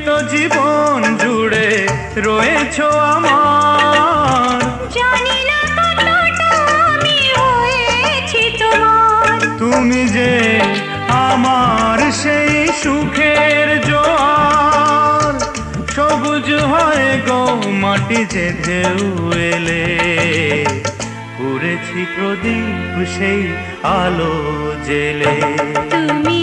তো জীবন জুড়ে রয়েছো আমার, জানি না কতটা আমি হয়েছি তোমার। তুমি যে আমার সেই সুখের জোয়ার, সবুজ হয় গো মাটি যে ঢেউ এলে, পুড়েছি প্রদীপ সেই আলো জেলে। তুমি